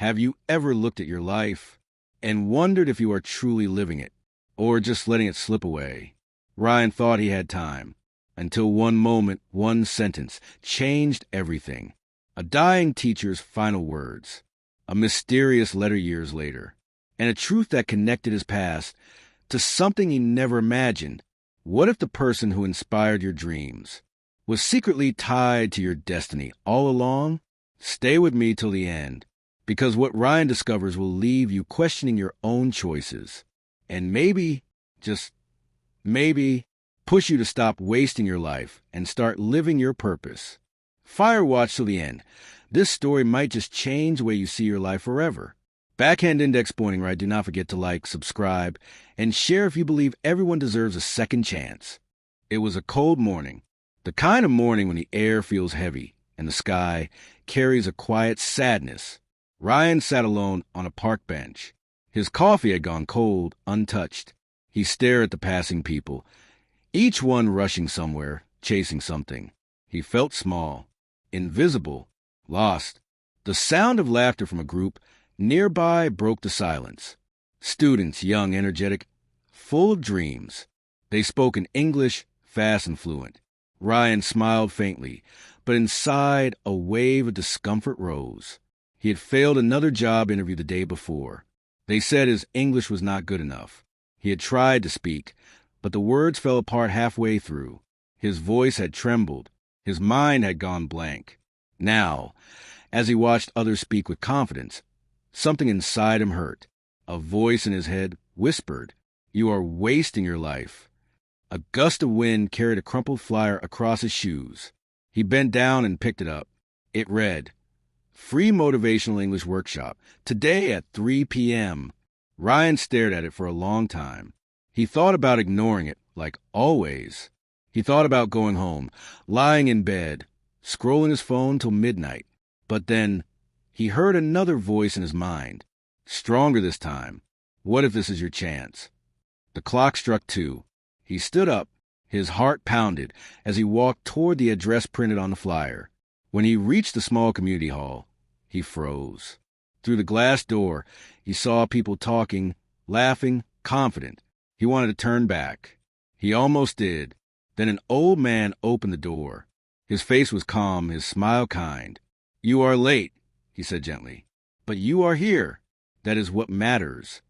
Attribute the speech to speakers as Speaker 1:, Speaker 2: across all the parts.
Speaker 1: Have you ever looked at your life and wondered if you are truly living it or just letting it slip away? Ryan thought he had time until one moment, one sentence changed everything. A dying teacher's final words, a mysterious letter years later, and a truth that connected his past to something he never imagined. What if the person who inspired your dreams was secretly tied to your destiny all along? Stay with me till the end, because what Ryan discovers will leave you questioning your own choices, and maybe, just maybe, push you to stop wasting your life and start living your purpose. Fire watch till the end. This story might just change the way you see your life forever. Backhand index pointing right. Do not forget to like, subscribe, and share if you believe everyone deserves a second chance. It was a cold morning, the kind of morning when the air feels heavy and the sky carries a quiet sadness. Ryan sat alone on a park bench. His coffee had gone cold, untouched. He stared at the passing people, each one rushing somewhere, chasing something. He felt small, invisible, lost. The sound of laughter from a group nearby broke the silence. Students, young, energetic, full of dreams. They spoke in English, fast and fluent. Ryan smiled faintly, but inside a wave of discomfort rose. He had failed another job interview the day before. They said his English was not good enough. He had tried to speak, but the words fell apart halfway through. His voice had trembled. His mind had gone blank. Now, as he watched others speak with confidence, something inside him hurt. A voice in his head whispered, "You are wasting your life." A gust of wind carried a crumpled flyer across his shoes. He bent down and picked it up. It read, "Free Motivational English Workshop, today at 3 p.m. Ryan stared at it for a long time. He thought about ignoring it, like always. He thought about going home, lying in bed, scrolling his phone till midnight. But then he heard another voice in his mind, stronger this time. What if this is your chance? The clock struck 2. He stood up. His heart pounded as he walked toward the address printed on the flyer. When he reached the small community hall, he froze. Through the glass door, he saw people talking, laughing, confident. He wanted to turn back. He almost did. Then an old man opened the door. His face was calm, his smile kind. "You are late," he said gently. "But you are here. That is what matters."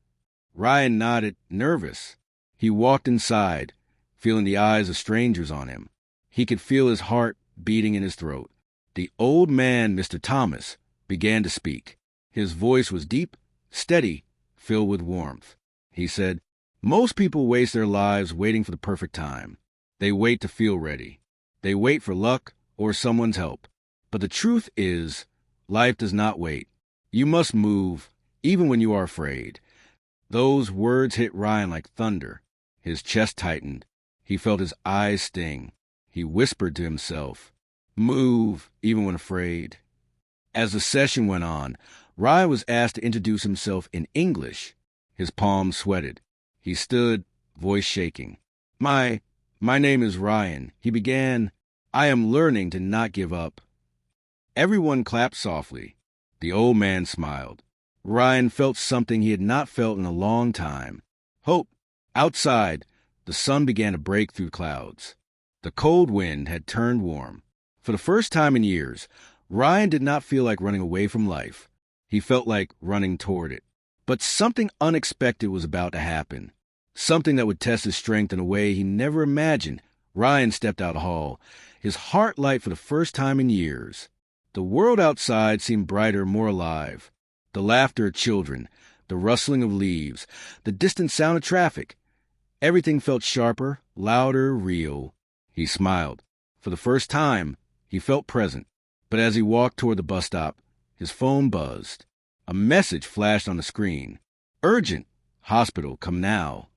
Speaker 1: Ryan nodded, nervous. He walked inside, feeling the eyes of strangers on him. He could feel his heart beating in his throat. The old man, Mr. Thomas, began to speak. His voice was deep, steady, filled with warmth. He said, "Most people waste their lives waiting for the perfect time. They wait to feel ready. They wait for luck or someone's help. But the truth is, life does not wait. You must move, even when you are afraid." Those words hit Ryan like thunder. His chest tightened. He felt his eyes sting. He whispered to himself, "Move, even when afraid." As the session went on, Ryan was asked to introduce himself in English. His palms sweated. He stood, voice shaking. My name is Ryan," he began. "I am learning to not give up." Everyone clapped softly. The old man smiled. Ryan felt something he had not felt in a long time. Hope. Outside, the sun began to break through clouds. The cold wind had turned warm. For the first time in years, Ryan did not feel like running away from life. He felt like running toward it. But something unexpected was about to happen. Something that would test his strength in a way he never imagined. Ryan stepped out the hall, his heart light for the first time in years. The world outside seemed brighter, more alive. The laughter of children, the rustling of leaves, the distant sound of traffic. Everything felt sharper, louder, real. He smiled. For the first time, he felt present. But as he walked toward the bus stop, his phone buzzed. A message flashed on the screen. "Urgent! Hospital, come now."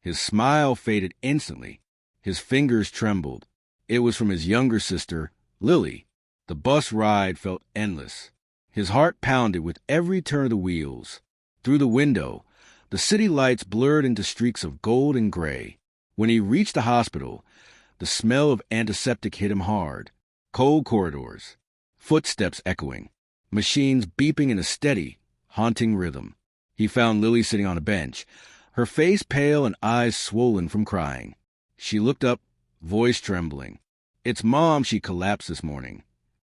Speaker 1: His smile faded instantly. His fingers trembled. It was from his younger sister, Lily. The bus ride felt endless. His heart pounded with every turn of the wheels. Through the window, the city lights blurred into streaks of gold and gray. When he reached the hospital, the smell of antiseptic hit him hard. Cold corridors, footsteps echoing, machines beeping in a steady, haunting rhythm. He found Lily sitting on a bench, her face pale and eyes swollen from crying. She looked up, voice trembling. "It's Mom," she collapsed this morning.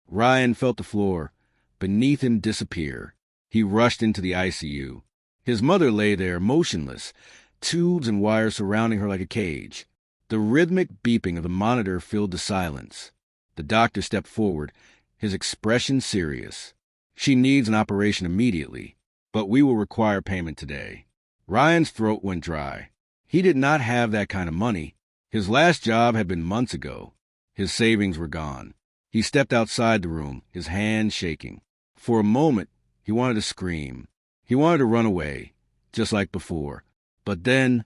Speaker 1: Ryan felt the floor beneath him disappear. He rushed into the ICU. His mother lay there, motionless, tubes and wires surrounding her like a cage. The rhythmic beeping of the monitor filled the silence. The doctor stepped forward, his expression serious. "She needs an operation immediately, but we will require payment today." Ryan's throat went dry. He did not have that kind of money. His last job had been months ago. His savings were gone. He stepped outside the room, his hands shaking. For a moment, he wanted to scream. He wanted to run away, just like before. But then,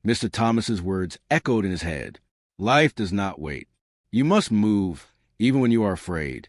Speaker 1: Mr. Thomas's words echoed in his head. "Life does not wait. You must move, even when you are afraid."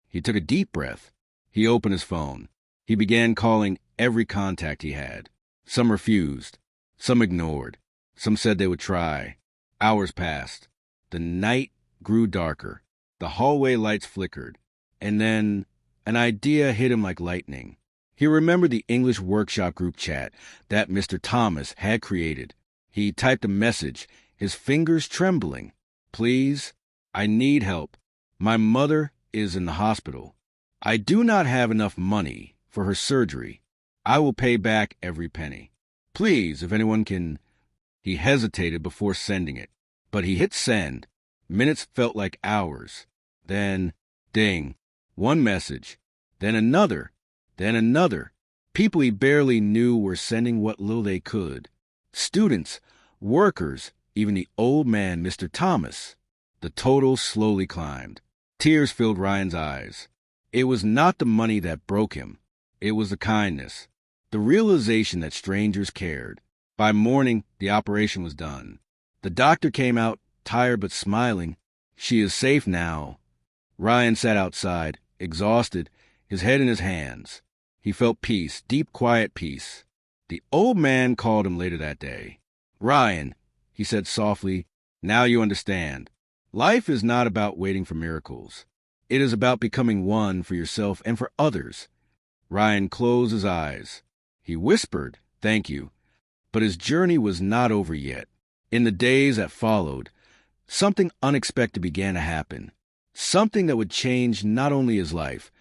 Speaker 1: He took a deep breath. He opened his phone. He began calling every contact he had. Some refused. Some ignored. Some said they would try. Hours passed. The night grew darker. The hallway lights flickered. And then an idea hit him like lightning. He remembered the English workshop group chat that Mr. Thomas had created. He typed a message, his fingers trembling. "Please, I need help. My mother is in the hospital. I do not have enough money for her surgery. I will pay back every penny. Please, if anyone can..." He hesitated before sending it, but he hit send. Minutes felt like hours. Then, ding, one message, then another, then another. People he barely knew were sending what little they could. Students, workers, even the old man, Mr. Thomas. The total slowly climbed. Tears filled Ryan's eyes. It was not the money that broke him. It was the kindness, the realization that strangers cared. By morning, the operation was done. The doctor came out, tired but smiling. "She is safe now." Ryan sat outside, exhausted, his head in his hands. He felt peace, deep, quiet peace. The old man called him later that day. "Ryan," he said softly, "now you understand. Life is not about waiting for miracles. It is about becoming one for yourself and for others." Ryan closed his eyes. He whispered, "Thank you." But his journey was not over yet. In the days that followed, something unexpected began to happen. Something that would change not only his life,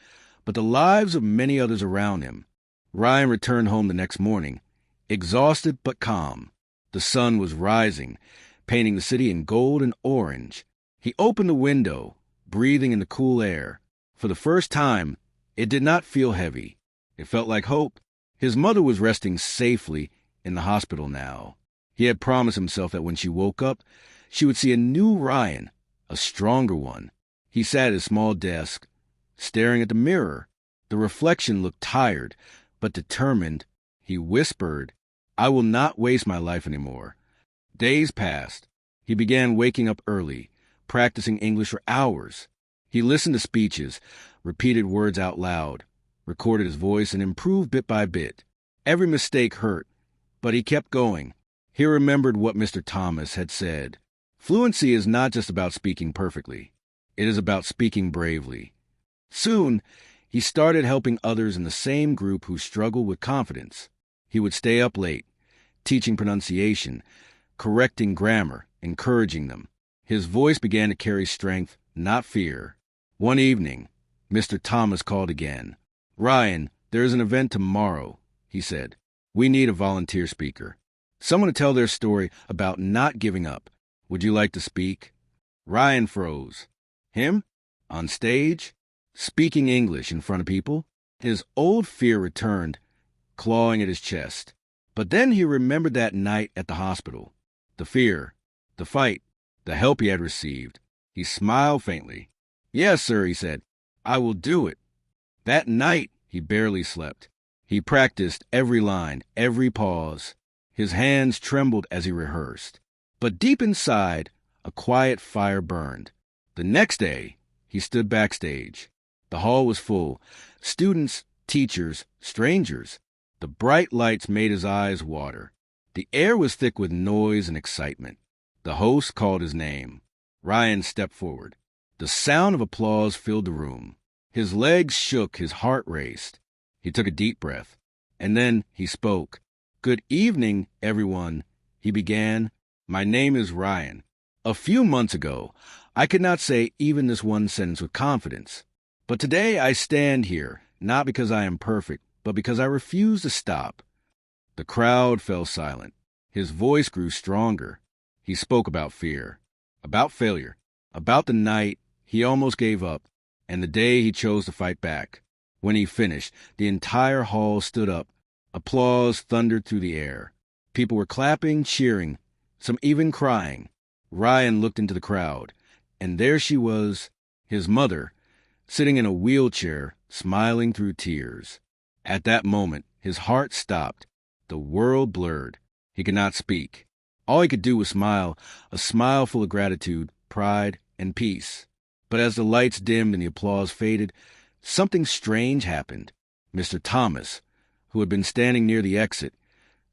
Speaker 1: but the lives of many others around him. Ryan returned home the next morning, exhausted but calm. The sun was rising, painting the city in gold and orange. He opened the window, breathing in the cool air. For the first time, it did not feel heavy. It felt like hope. His mother was resting safely in the hospital now. He had promised himself that when she woke up, she would see a new Ryan, a stronger one. He sat at his small desk, staring at the mirror. The reflection looked tired, but determined. He whispered, "I will not waste my life anymore." Days passed. He began waking up early, practicing English for hours. He listened to speeches, repeated words out loud, recorded his voice, and improved bit by bit. Every mistake hurt, but he kept going. He remembered what Mr. Thomas had said. Fluency is not just about speaking perfectly. It is about speaking bravely. Soon, he started helping others in the same group who struggled with confidence. He would stay up late, teaching pronunciation, correcting grammar, encouraging them. His voice began to carry strength, not fear. One evening, Mr. Thomas called again. "Ryan, there is an event tomorrow," he said. "We need a volunteer speaker. Someone to tell their story about not giving up. Would you like to speak?" Ryan froze. Him? On stage? Speaking English in front of people? His old fear returned, clawing at his chest. But then he remembered that night at the hospital. The fear, the fight, the help he had received. He smiled faintly. "Yes, sir," he said. "I will do it." That night, he barely slept. He practiced every line, every pause. His hands trembled as he rehearsed. But deep inside, a quiet fire burned. The next day, he stood backstage. The hall was full. Students, teachers, strangers. The bright lights made his eyes water. The air was thick with noise and excitement. The host called his name. Ryan stepped forward. The sound of applause filled the room. His legs shook, his heart raced. He took a deep breath. And then he spoke. "Good evening, everyone," he began. "My name is Ryan. A few months ago, I could not say even this one sentence with confidence. But today I stand here, not because I am perfect, but because I refuse to stop." The crowd fell silent. His voice grew stronger. He spoke about fear, about failure, about the night he almost gave up, and the day he chose to fight back. When he finished, the entire hall stood up. Applause thundered through the air. People were clapping, cheering, some even crying. Ryan looked into the crowd, and there she was, his mother, sitting in a wheelchair, smiling through tears. At that moment, his heart stopped. The world blurred. He could not speak. All he could do was smile, a smile full of gratitude, pride, and peace. But as the lights dimmed and the applause faded, something strange happened. Mr. Thomas, who had been standing near the exit,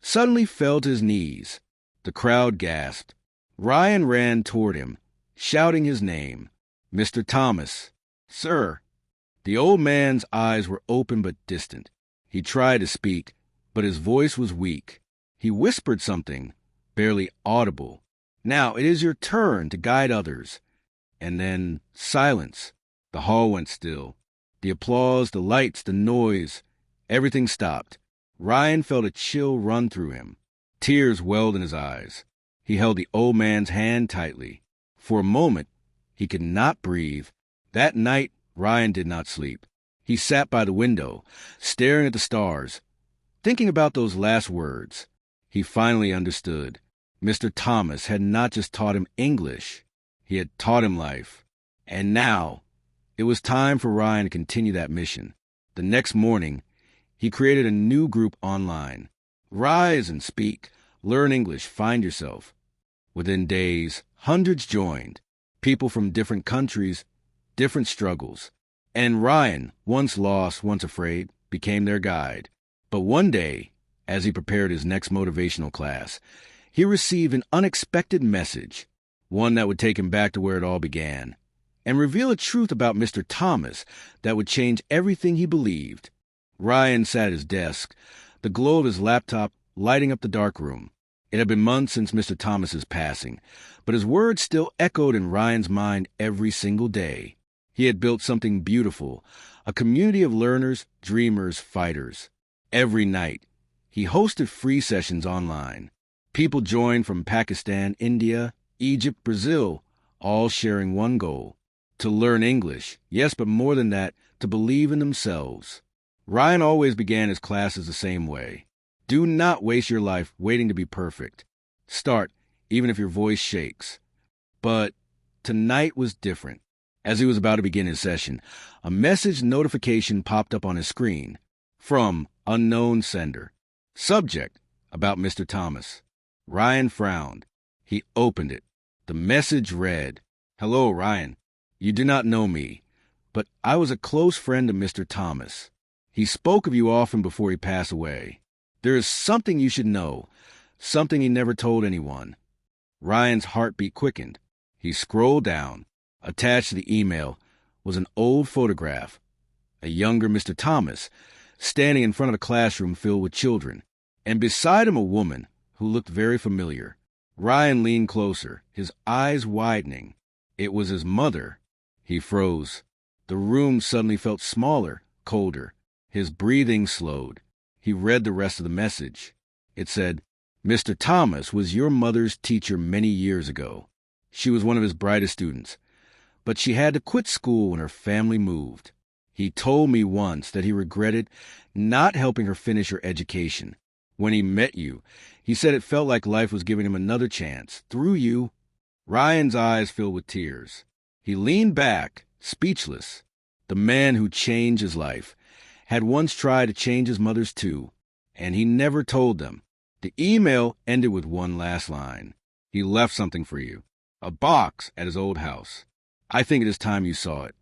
Speaker 1: suddenly fell to his knees. The crowd gasped. Ryan ran toward him, shouting his name. "Mr. Thomas, sir." The old man's eyes were open but distant. He tried to speak, but his voice was weak. He whispered something, barely audible. "Now it is your turn to guide others." And then silence. The hall went still. The applause, the lights, the noise, everything stopped. Ryan felt a chill run through him. Tears welled in his eyes. He held the old man's hand tightly. For a moment, he could not breathe. That night, Ryan did not sleep. He sat by the window, staring at the stars, thinking about those last words. He finally understood. Mr. Thomas had not just taught him English. He had taught him life. And now, it was time for Ryan to continue that mission. The next morning, he created a new group online. Rise and speak. Learn English. Find yourself. Within days, hundreds joined. People from different countries, different struggles. And Ryan, once lost, once afraid, became their guide. But one day, as he prepared his next motivational class, he received an unexpected message, one that would take him back to where it all began, and reveal a truth about Mr. Thomas that would change everything he believed. Ryan sat at his desk, the glow of his laptop lighting up the dark room. It had been months since Mr. Thomas's passing, but his words still echoed in Ryan's mind every single day. He had built something beautiful, a community of learners, dreamers, fighters. Every night, he hosted free sessions online. People joined from Pakistan, India, Egypt, Brazil, all sharing one goal: to learn English. Yes, but more than that, to believe in themselves. Ryan always began his classes the same way. Do not waste your life waiting to be perfect. Start, even if your voice shakes. But tonight was different. As he was about to begin his session, a message notification popped up on his screen. From unknown sender. Subject: about Mr. Thomas. Ryan frowned. He opened it. The message read, "Hello, Ryan. You do not know me, but I was a close friend of Mr. Thomas. He spoke of you often before he passed away. There is something you should know, something he never told anyone." Ryan's heartbeat quickened. He scrolled down. Attached to the email was an old photograph, a younger Mr. Thomas, standing in front of a classroom filled with children, and beside him a woman who looked very familiar. Ryan leaned closer, his eyes widening. It was his mother. He froze. The room suddenly felt smaller, colder. His breathing slowed. He read the rest of the message. It said, "Mr. Thomas was your mother's teacher many years ago. She was one of his brightest students, but she had to quit school when her family moved. He told me once that he regretted not helping her finish her education. When he met you, he said it felt like life was giving him another chance, through you." Ryan's eyes filled with tears. He leaned back, speechless. The man who changed his life had once tried to change his mother's too, and he never told them. The email ended with one last line. "He left something for you. A box at his old house. I think it is time you saw it."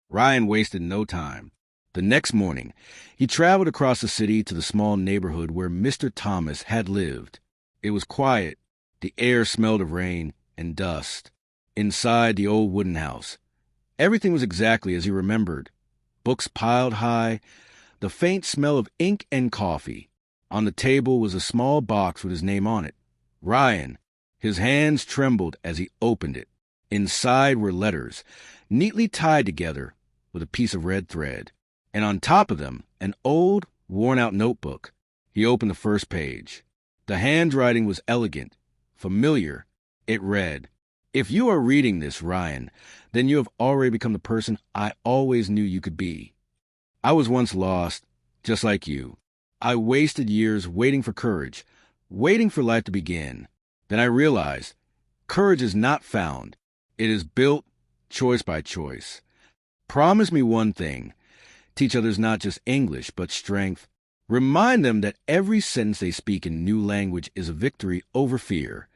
Speaker 1: Ryan wasted no time. The next morning, he traveled across the city to the small neighborhood where Mr. Thomas had lived. It was quiet. The air smelled of rain and dust. Inside the old wooden house, everything was exactly as he remembered. Books piled high, the faint smell of ink and coffee. On the table was a small box with his name on it. Ryan. His hands trembled as he opened it. Inside were letters, neatly tied together with a piece of red thread. And on top of them, an old, worn-out notebook. He opened the first page. The handwriting was elegant, familiar. It read, "If you are reading this, Ryan, then you have already become the person I always knew you could be. I was once lost, just like you. I wasted years waiting for courage, waiting for life to begin. Then I realized courage is not found. It is built choice by choice. Promise me one thing. Teach others not just English, but strength. Remind them that every sentence they speak in new language is a victory over fear."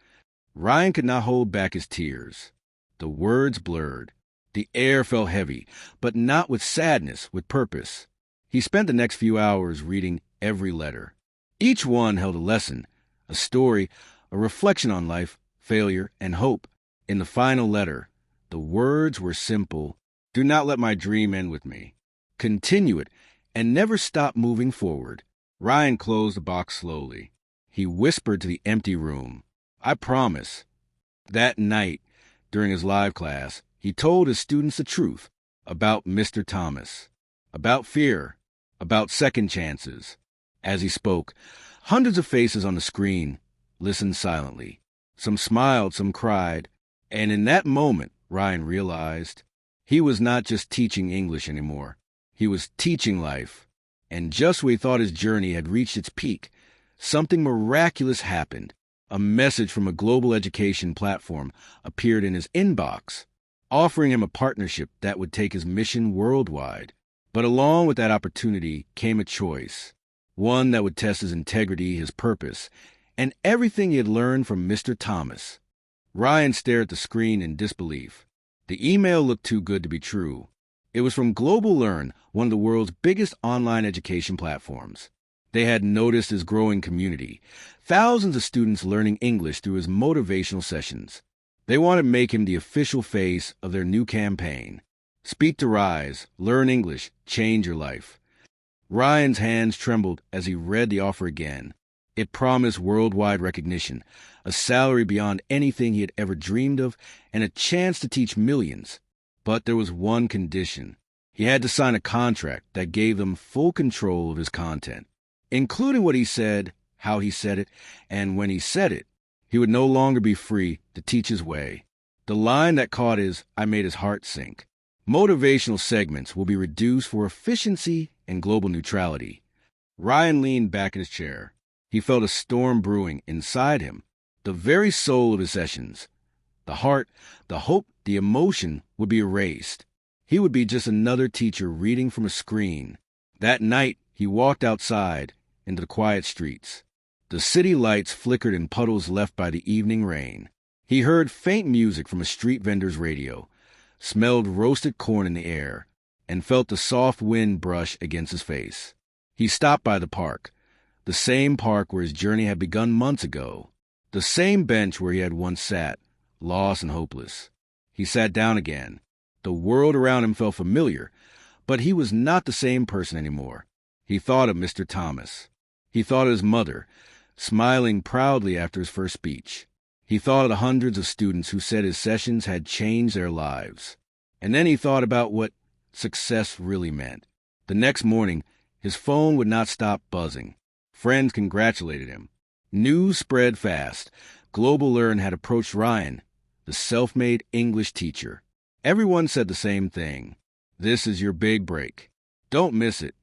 Speaker 1: Ryan could not hold back his tears. The words blurred. The air felt heavy, but not with sadness, with purpose. He spent the next few hours reading every letter. Each one held a lesson, a story, a reflection on life, failure, and hope. In the final letter, the words were simple. "Do not let my dream end with me. Continue it, and never stop moving forward." Ryan closed the box slowly. He whispered to the empty room, "I promise." That night, during his live class, he told his students the truth about Mr. Thomas, about fear, about second chances. As he spoke, hundreds of faces on the screen listened silently. Some smiled, some cried, and in that moment, Ryan realized he was not just teaching English anymore. He was teaching life. And just when he thought his journey had reached its peak, something miraculous happened. A message from a global education platform appeared in his inbox, offering him a partnership that would take his mission worldwide. But along with that opportunity came a choice, one that would test his integrity, his purpose, and everything he had learned from Mr. Thomas. Ryan stared at the screen in disbelief. The email looked too good to be true. It was from Global Learn, one of the world's biggest online education platforms. They had noticed his growing community, thousands of students learning English through his motivational sessions. They wanted to make him the official face of their new campaign. Speak to Rise, learn English, change your life. Ryan's hands trembled as he read the offer again. It promised worldwide recognition, a salary beyond anything he had ever dreamed of, and a chance to teach millions. But there was one condition. He had to sign a contract that gave them full control of his content, including what he said, how he said it, and when he said it. He would no longer be free to teach his way. The line that caught I made his heart sink. Motivational segments will be reduced for efficiency and global neutrality. Ryan leaned back in his chair. He felt a storm brewing inside him, the very soul of his sessions. The heart, the hope, the emotion would be erased. He would be just another teacher reading from a screen. That night, he walked outside into the quiet streets. The city lights flickered in puddles left by the evening rain. He heard faint music from a street vendor's radio, smelled roasted corn in the air, and felt the soft wind brush against his face. He stopped by the park, the same park where his journey had begun months ago, the same bench where he had once sat, lost and hopeless. He sat down again. The world around him felt familiar, but he was not the same person anymore. He thought of Mr. Thomas. He thought of his mother, smiling proudly after his first speech. He thought of the hundreds of students who said his sessions had changed their lives. And then he thought about what success really meant. The next morning, his phone would not stop buzzing. Friends congratulated him. News spread fast. Global Learn had approached Ryan, the self-made English teacher. Everyone said the same thing. This is your big break. Don't miss it.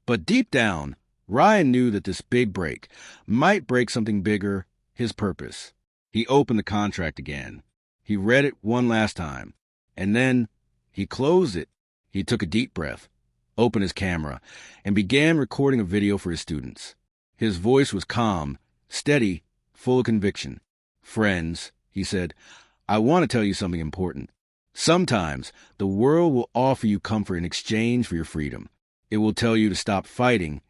Speaker 1: But deep down, Ryan knew that this big break might break something bigger, his purpose. He opened the contract again. He read it one last time. And then he closed it. He took a deep breath, opened his camera, and began recording a video for his students. His voice was calm, steady, full of conviction. "Friends," he said, "I want to tell you something important. Sometimes the world will offer you comfort in exchange for your freedom. It will tell you to stop fighting,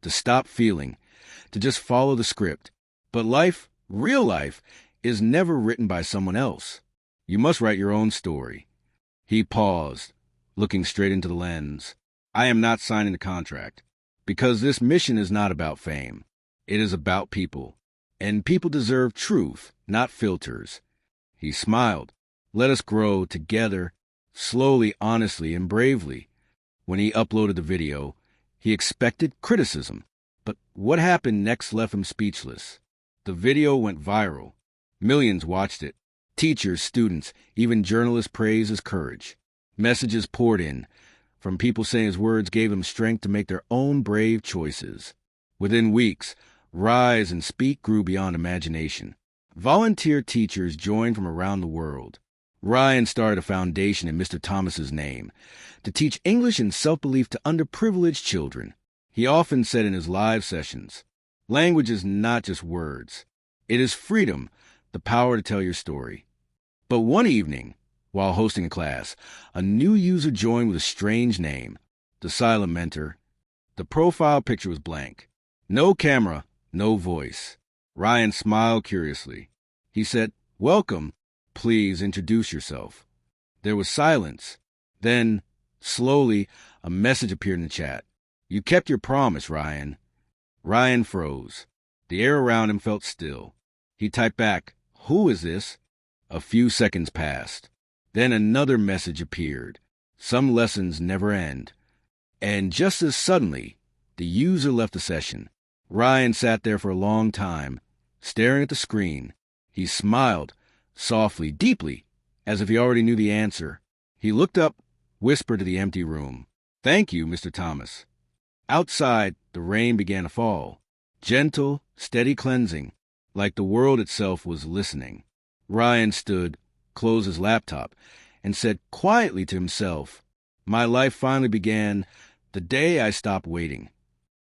Speaker 1: to stop feeling, to just follow the script. But life, real life, is never written by someone else. You must write your own story." He paused, looking straight into the lens. "I am not signing the contract, because this mission is not about fame. It is about people. And people deserve truth, not filters. He smiled. Let us grow together, slowly, honestly, and bravely. When he uploaded the video, he expected criticism. But what happened next left him speechless. The video went viral. Millions watched it. Teachers, students, even journalists praised his courage. Messages poured in, from people saying his words gave them strength to make their own brave choices. Within weeks, Rise and Speak grew beyond imagination. Volunteer teachers joined from around the world. Ryan started a foundation in Mr. Thomas's name to teach English and self-belief to underprivileged children. He often said in his live sessions, language is not just words. It is freedom, the power to tell your story. But one evening, while hosting a class, a new user joined with a strange name, the Silent Mentor. The profile picture was blank. No camera, no voice. Ryan smiled curiously. He said, "Welcome. Please introduce yourself." There was silence. Then, slowly, a message appeared in the chat. "You kept your promise, Ryan." Ryan froze. The air around him felt still. He typed back, "Who is this?" A few seconds passed. Then another message appeared. Some lessons never end. And just as suddenly, the user left the session. Ryan sat there for a long time, staring at the screen. He smiled, softly, deeply, as if he already knew the answer. He looked up, whispered to the empty room, "Thank you, Mr. Thomas." Outside, the rain began to fall. Gentle, steady cleansing, like the world itself was listening. Ryan stood, closed his laptop, and said quietly to himself, "My life finally began the day I stopped waiting."